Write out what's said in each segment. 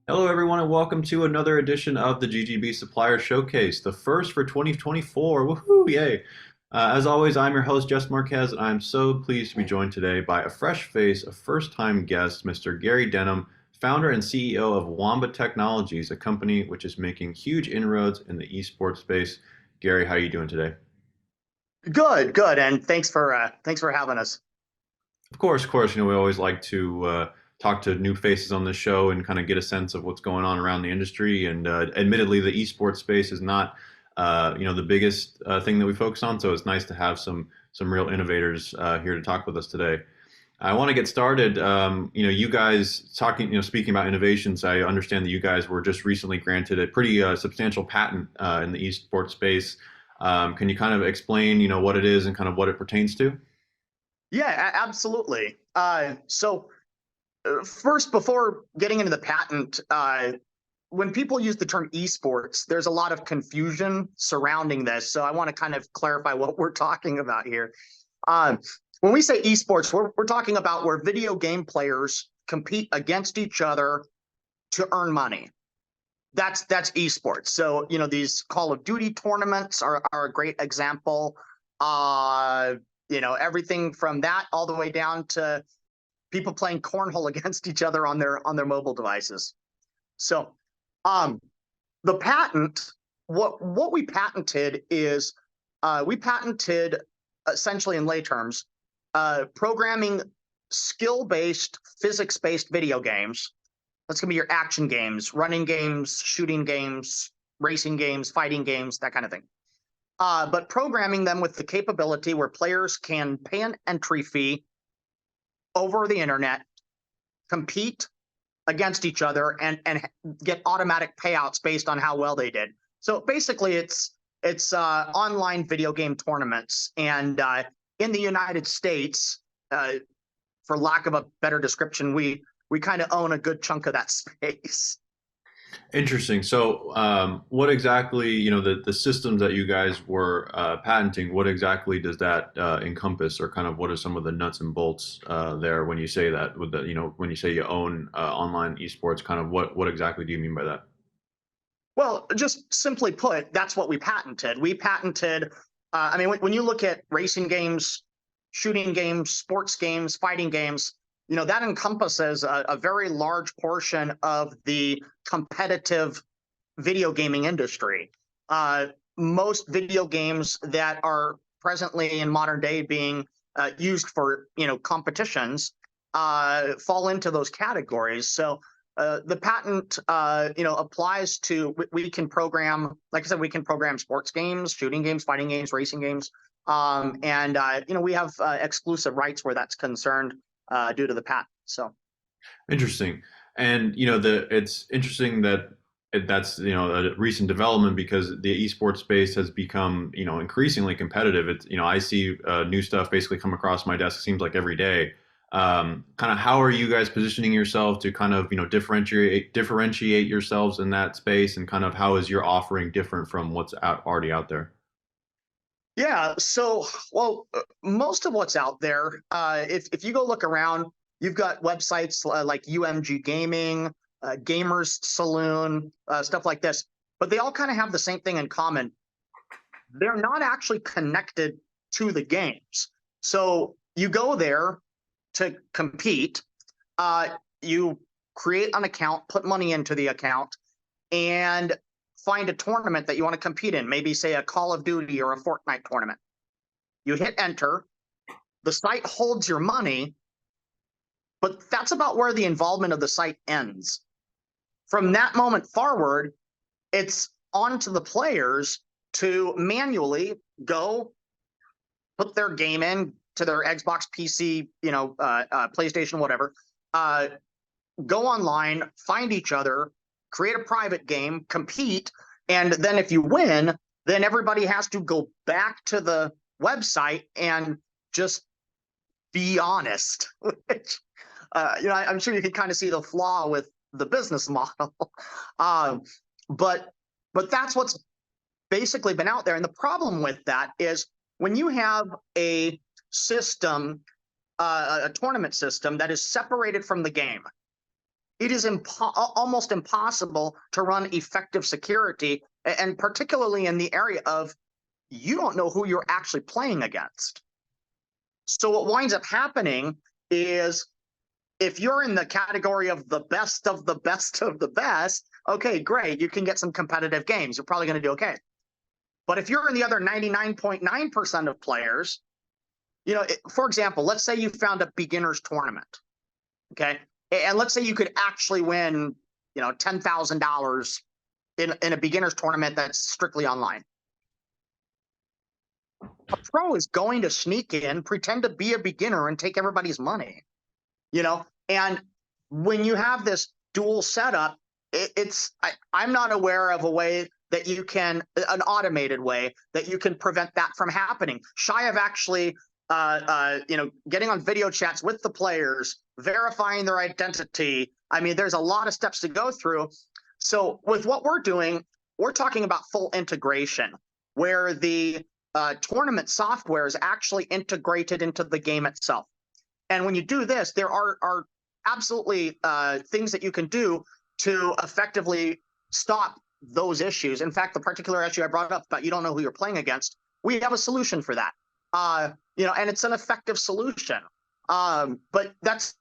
Hello, everyone, and welcome to another edition of the GGB Supplier Showcase, the first for 2024. Woohoo! Yay! As always, I'm your host, Jess Marquez, and I'm so pleased to be joined today by a fresh face, a first-time guest, Mr. Gary Denham, founder and CEO of Wamba Technologies, a company which is making huge inroads in the esports space. Gary, how are you doing today? Good, good, and thanks for having us. Of course, we always like to talk to new faces on the show and kind of get a sense of what's going on around the industry. And admittedly, the esports space is not, the biggest thing that we focus on. So it's nice to have some real innovators here to talk with us today. I want to get started. You guys talking, speaking about innovations. I understand that you guys were just recently granted a pretty substantial patent in the esports space. Can you kind of explain, what it is and kind of what it pertains to? Yeah, absolutely. First, before getting into the patent, when people use the term esports, there's a lot of confusion surrounding this. So I want to kind of clarify what we're talking about here. Uh, when we say esports, we're talking about where video game players compete against each other to earn money. That's esports. So these Call of Duty tournaments are a great example. Uh, Everything from that all the way down to people playing cornhole against each other on their mobile devices. So, um, the patent, what we patented is we patented essentially in lay terms, programming skill-based, physics-based video games. That's going to be your action games, running games, shooting games, racing games, fighting games, that kind of thing. But programming them with the capability where players can pay an entry fee over the internet, compete against each other, and get automatic payouts based on how well they did. So basically, it's online video game tournaments, and in the United States, for lack of a better description, we kind of own a good chunk of that space. Interesting. So, what exactly, the systems that you guys were patenting, what exactly does that encompass, or kind of what are some of the nuts and bolts there when you say that, with the, when you say you own online esports, kind of what exactly do you mean by that? Well, just simply put, that's what we patented. We patented, I mean, when you look at racing games, shooting games, sports games, fighting games, that encompasses a very large portion of the competitive video gaming industry. Most video games that are presently in modern day being used for competitions fall into those categories. So the patent applies to, we can program, like I said, we can program sports games, shooting games, fighting games, racing games, and we have exclusive rights where that's concerned due to the patent. So Interesting. And it's interesting that that's a recent development because the esports space has become increasingly competitive. It's I see new stuff basically come across my desk. Seems like every day. Kind of how are you guys positioning yourself to kind of differentiate yourselves in that space, and kind of how is your offering different from what's already out there? yeah, so well, most of what's out there, if you go look around, you've got websites like UMG Gaming, Gamers Saloon, stuff like this, but they all kind of have the same thing in common. They're not actually connected to the games. So you go there to compete, you create an account, put money into the account, and find a tournament that you want to compete in, maybe say a Call of Duty or a Fortnite tournament. You hit enter, the site holds your money, but that's about where the involvement of the site ends. From that moment forward, it's on to the players to manually go put their game in to their Xbox, PC, PlayStation, whatever. Uh, Go online, find each other, create a private game, compete, and then if you win, then everybody has to go back to the website and just be honest. Which, I'm sure you can kind of see the flaw with the business model. um, but but that's what's basically been out there. And the problem with that is when you have a system, a tournament system that is separated from the game, it is almost impossible to run effective security, and particularly in the area of you don't know who you're actually playing against. So what winds up happening is if you're in the category of the best of the best of the best, okay, great, you can get some competitive games. You're probably going to do okay. But if you're in the other 99.9% of players, for example, let's say you found a beginner's tournament, okay? And let's say you could actually win, $10,000 in a beginner's tournament that's strictly online. A pro is going to sneak in, pretend to be a beginner, and take everybody's money, And when you have this dual setup, I'm not aware of a way that you can, an automated way that you can prevent that from happening. Shy of actually, getting on video chats with the players, verifying their identity. I mean, there's a lot of steps to go through. So with what we're doing, we're talking about full integration, where the tournament software is actually integrated into the game itself. And when you do this, there are absolutely things that you can do to effectively stop those issues. In fact, the particular issue I brought up about you don't know who you're playing against, we have a solution for that. And it's an effective solution. But that's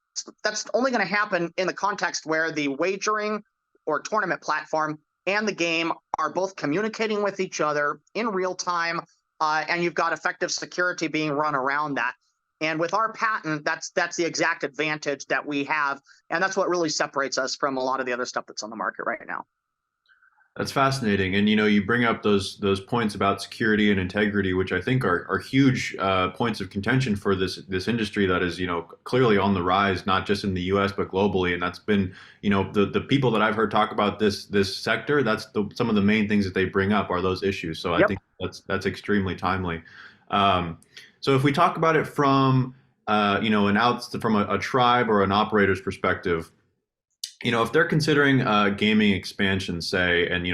only going to happen in the context where the wagering or tournament platform and the game are both communicating with each other in real time, and you've got effective security being run around that. And with our patent, that's the exact advantage that we have, and that's what really separates us from a lot of the other stuff that's on the market right now. That's fascinating, and you bring up those points about security and integrity, which I think are huge points of contention for this industry that is clearly on the rise, not just in the U.S. but globally. And that's been the people that I've heard talk about this sector. That's some of the main things that they bring up are those issues. So I think that's extremely timely. So if we talk about it from from a tribe or an operator's perspective. If they're considering gaming expansion, say, and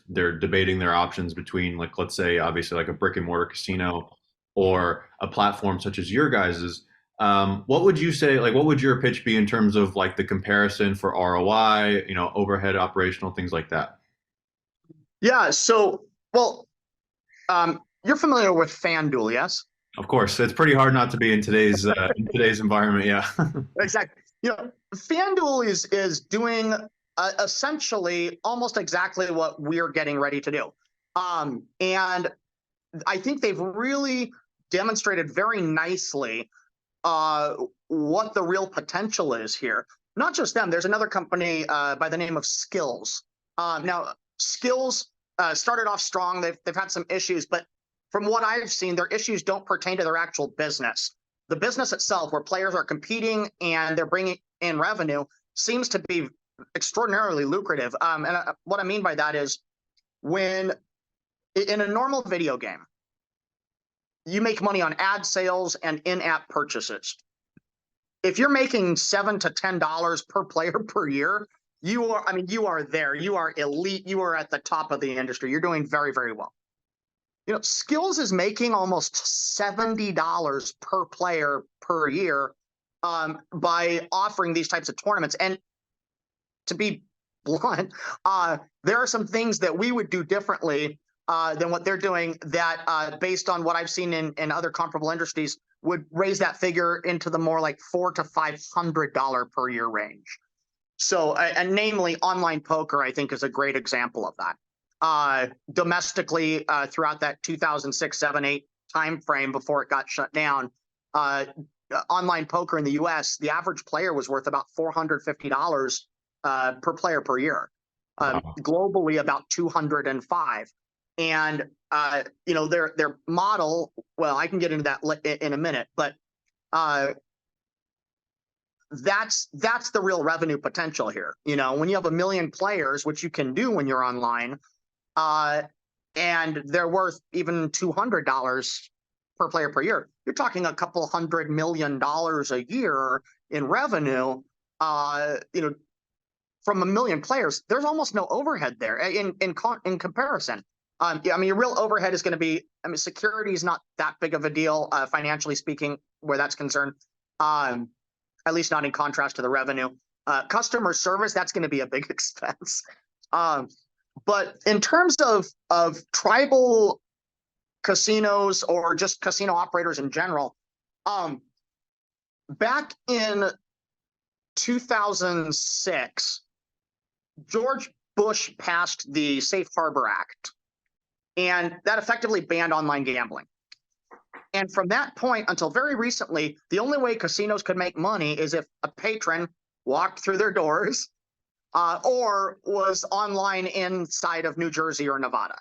they're debating their options between, like, let's say, obviously, like a brick and mortar casino or a platform such as your guys's, what would you say? Like, what would your pitch be in terms of like the comparison for ROI, overhead, operational things like that? Yeah. So, well, you're familiar with FanDuel, yes? Of course, it's pretty hard not to be in today's environment. Yeah. Exactly. FanDuel is doing essentially almost exactly what we're getting ready to do. And I think they've really demonstrated very nicely what the real potential is here. Not just them. There's another company by the name of Skills. Now, Skills started off strong. They've had some issues, but from what I've seen, their issues don't pertain to their actual business. The business itself, where players are competing and they're bringing in revenue, seems to be extraordinarily lucrative. And what I mean by that is when in a normal video game, you make money on ad sales and in-app purchases. If you're making $7 to $10 per player per year, you are there. You are elite. You are at the top of the industry. You're doing very, very well. Skills is making almost $70 per player per year by offering these types of tournaments. And to be blunt, there are some things that we would do differently than what they're doing that, based on what I've seen in other comparable industries, would raise that figure into the more like $400 to $500 per year range. So, and namely, online poker, I think, is a great example of that. Domestically, throughout that 2006, 7, 8 timeframe before it got shut down, online poker in the U.S., the average player was worth about $450 per player per year. Globally, about 205. And their model. Well, I can get into that in a minute, but that's the real revenue potential here. When you have 1 million players, which you can do when you're online. And they're worth even $200 per player per year. You're talking a couple $100 million a year in revenue. From 1 million players, there's almost no overhead there in comparison. Your real overhead is going to be. Security is not that big of a deal financially speaking, where that's concerned. At least not in contrast to the revenue. Customer service, that's going to be a big expense. Um, but in terms of tribal casinos or just casino operators in general, um, back in 2006, George Bush passed the Safe Harbor Act, and that effectively banned online gambling. And from that point until very recently, the only way casinos could make money is if a patron walked through their doors or was online inside of New Jersey or Nevada.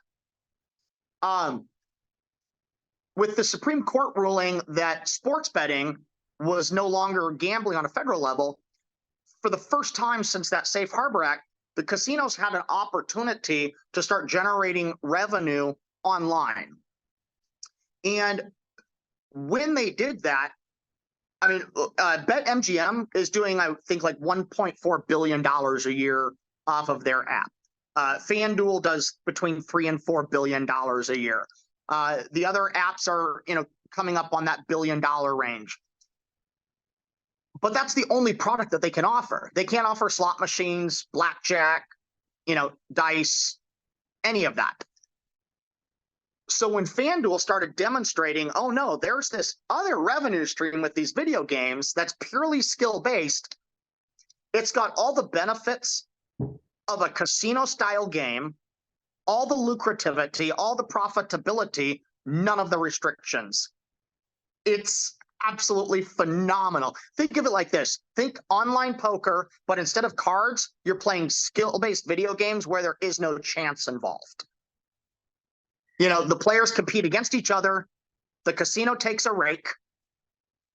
With the Supreme Court ruling that sports betting was no longer gambling on a federal level, for the first time since that Safe Harbor Act, the casinos had an opportunity to start generating revenue online. And when they did that, I mean, BetMGM is doing, I think, like $1.4 billion a year off of their app. FanDuel does between $3 and $4 billion a year. The other apps are, coming up on that $1 billion range. But that's the only product that they can offer. They can't offer slot machines, blackjack, dice, any of that. So when FanDuel started demonstrating, oh no, there's this other revenue stream with these video games that's purely skill-based, it's got all the benefits of a casino-style game, all the lucrativity, all the profitability, none of the restrictions. It's absolutely phenomenal. Think of it like this. Think online poker, but instead of cards, you're playing skill-based video games where there is no chance involved. The players compete against each other. The casino takes a rake.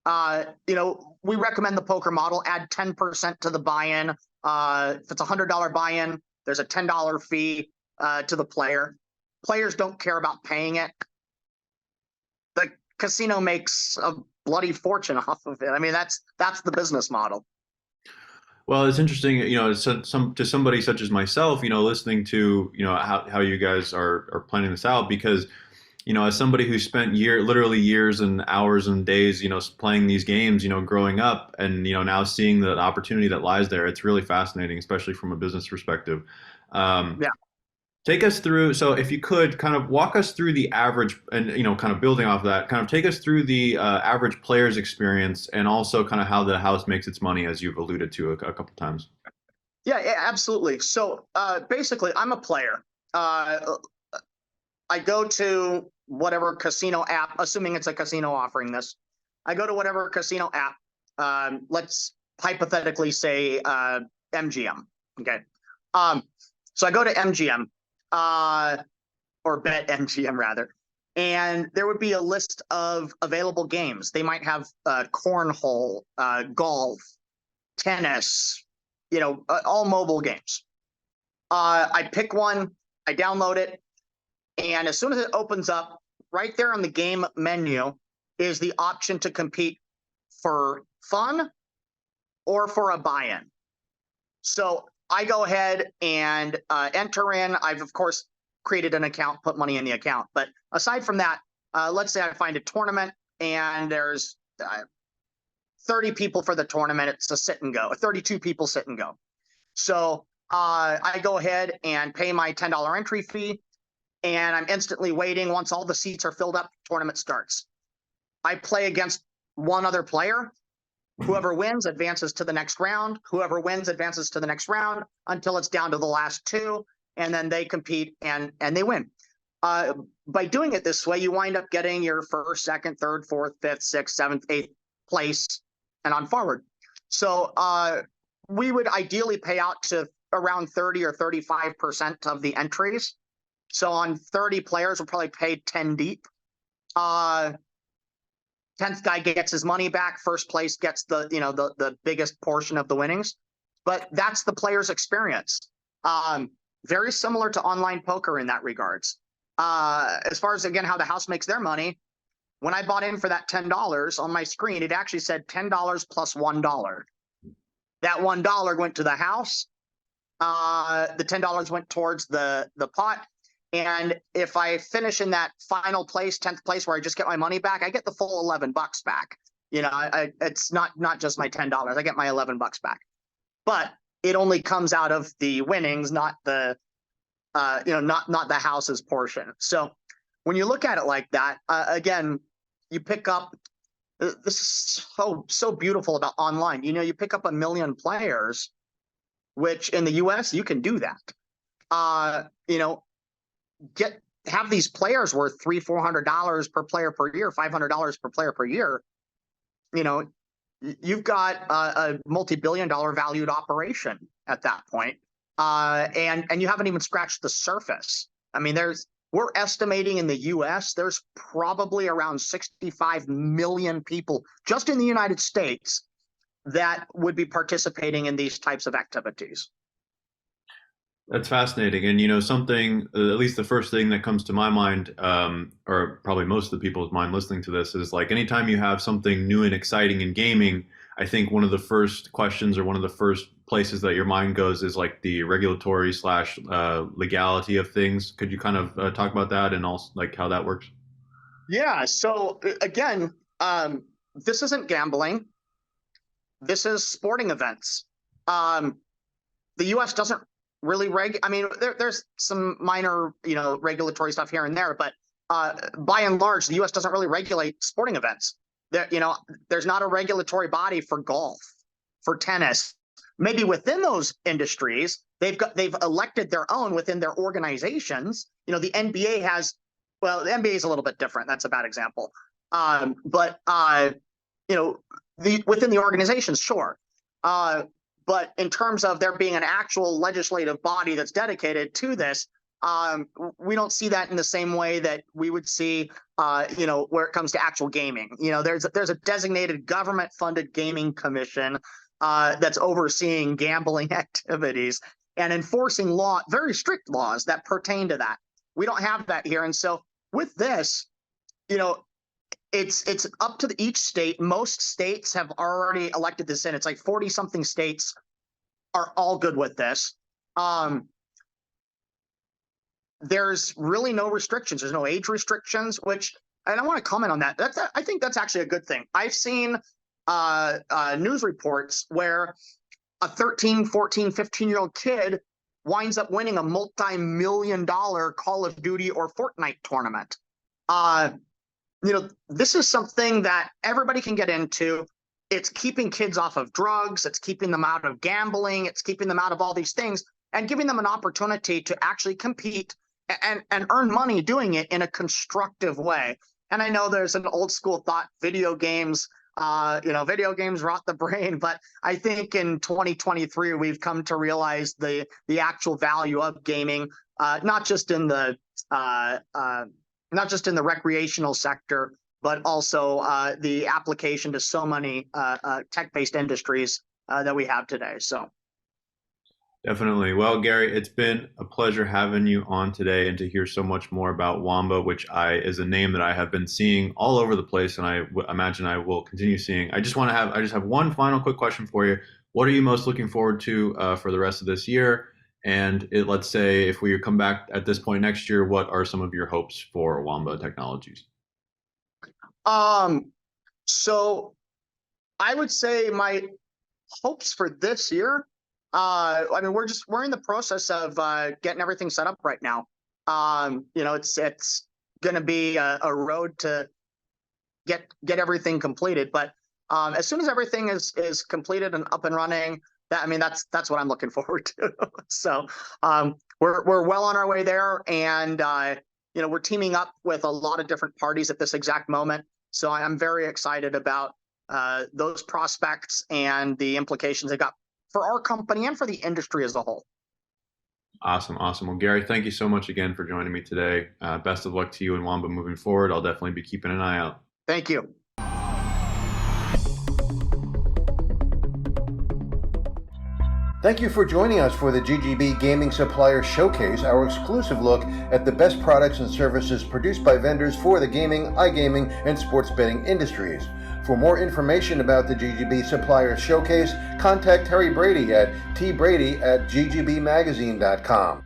We recommend the poker model. Add 10% to the buy-in. If it's a $100 buy-in, there's a $10 fee to the player. Players don't care about paying it. The casino makes a bloody fortune off of it. I mean, that's the business model. Well, it's interesting, to somebody such as myself, listening to, how you guys are planning this out, because, as somebody who spent literally years and hours and days, playing these games, growing up, and, now seeing the opportunity that lies there, it's really fascinating, especially from a business perspective. Yeah. Take us through, so if you could kind of walk us through the average, and kind of building off of that, kind of take us through the average player's experience, and also kind of how the house makes its money, as you've alluded to a couple times. Yeah, absolutely. So basically, I'm a player. I go to whatever casino app, assuming it's a casino offering this. I go to whatever casino app. Let's hypothetically say MGM. Okay. So I go to MGM. Or BetMGM rather, and there would be a list of available games. They might have cornhole, golf, tennis, all mobile games. I pick one, I download it, and as soon as it opens up, right there on the game menu is the option to compete for fun or for a buy-in. So I go ahead and enter in. I've, of course, created an account, put money in the account. But aside from that, let's say I find a tournament and there's 30 people for the tournament. It's a sit and go, 32 people sit and go. So I go ahead and pay my $10 entry fee, and I'm instantly waiting. Once all the seats are filled up, tournament starts. I play against one other player. Whoever wins advances to the next round. Whoever wins advances to the next round until it's down to the last two, and then they compete and they win. By doing it this way, you wind up getting your first, second, third, fourth, fifth, sixth, seventh, eighth place and on forward. So we would ideally pay out to around 30 or 35% of the entries. So on 30 players, we'll probably pay 10 deep. 10th guy gets his money back. First place gets the biggest portion of the winnings. But that's the player's experience. Very similar to online poker in that regards. As far as, again, how the house makes their money, when I bought in for that $10 on my screen, it actually said $10 plus $1. That $1 went to the house. The $10 went towards the pot. And if I finish in that final place, 10th place, where I just get my money back, I get the full $11 back. It's not just my $10. I get my $11 back. but it only comes out of the winnings, not the not the house's portion. So when you look at it like that, again, you pick up. This is so beautiful about online. You pick up 1 million players, which in the U.S. you can do that. Have these players worth $300-400 per player per year, $500 per player per year. You've got a multi-billion-dollar valued operation at that point, and you haven't even scratched the surface. I mean, we're estimating in the U.S. there's probably around 65 million people just in the United States that would be participating in these types of activities. That's fascinating. And, something, at least the first thing that comes to my mind, or probably most of the people's mind listening to this, is like anytime you have something new and exciting in gaming, I think one of the first questions or one of the first places that your mind goes is like the regulatory / legality of things. Could you kind of talk about that and also like how that works? Yeah. So again, this isn't gambling. This is sporting events. The U.S. doesn't really I mean, there's some minor, regulatory stuff here and there, but by and large, the U.S. doesn't really regulate sporting events. There's not a regulatory body for golf, for tennis. Maybe within those industries, they've elected their own within their organizations. The NBA has, well, the NBA is a little bit different. That's a bad example. But within the organizations, sure. But in terms of there being an actual legislative body that's dedicated to this, we don't see that in the same way that we would see, where it comes to actual gaming. There's a designated government-funded gaming commission that's overseeing gambling activities and enforcing very strict laws that pertain to that. We don't have that here, and so with this, it's up to each state. Most states have already elected this in. It's like 40-something states are all good with this. There's really no restrictions. There's no age restrictions, and I want to comment on that. I think that's actually a good thing. I've seen news reports where a 13, 14, 15-year-old kid winds up winning a multi-million-dollar Call of Duty or Fortnite tournament. This is something that everybody can get into. It's keeping kids off of drugs. It's keeping them out of gambling. It's keeping them out of all these things and giving them an opportunity to actually compete and earn money doing it in a constructive way. And I know there's an old school thought, video games rot the brain, but I think in 2023 we've come to realize the actual value of gaming, not just in the recreational sector, but also the application to so many tech-based industries that we have today. So. Definitely. Well, Gary, it's been a pleasure having you on today and to hear so much more about Wamba, which is a name that I have been seeing all over the place, and I imagine I will continue seeing. I just have one final quick question for you. What are you most looking forward to for the rest of this year? And let's say if we come back at this point next year, what are some of your hopes for Wamba Technologies? So I would say my hopes for this year. I mean, we're in the process of getting everything set up right now. It's going to be a road to get everything completed. But as soon as everything is completed and up and running, that's what I'm looking forward to. So we're well on our way there, and we're teaming up with a lot of different parties at this exact moment. So I'm very excited about those prospects and the implications they got for our company and for the industry as a whole. Awesome. Well, Gary, thank you so much again for joining me today. Best of luck to you and Wamba moving forward. I'll definitely be keeping an eye out. Thank you. Thank you for joining us for the GGB Gaming Supplier Showcase, our exclusive look at the best products and services produced by vendors for the gaming, iGaming, and sports betting industries. For more information about the GGB Supplier Showcase, contact Terry Brady at tbrady@ggbmagazine.com.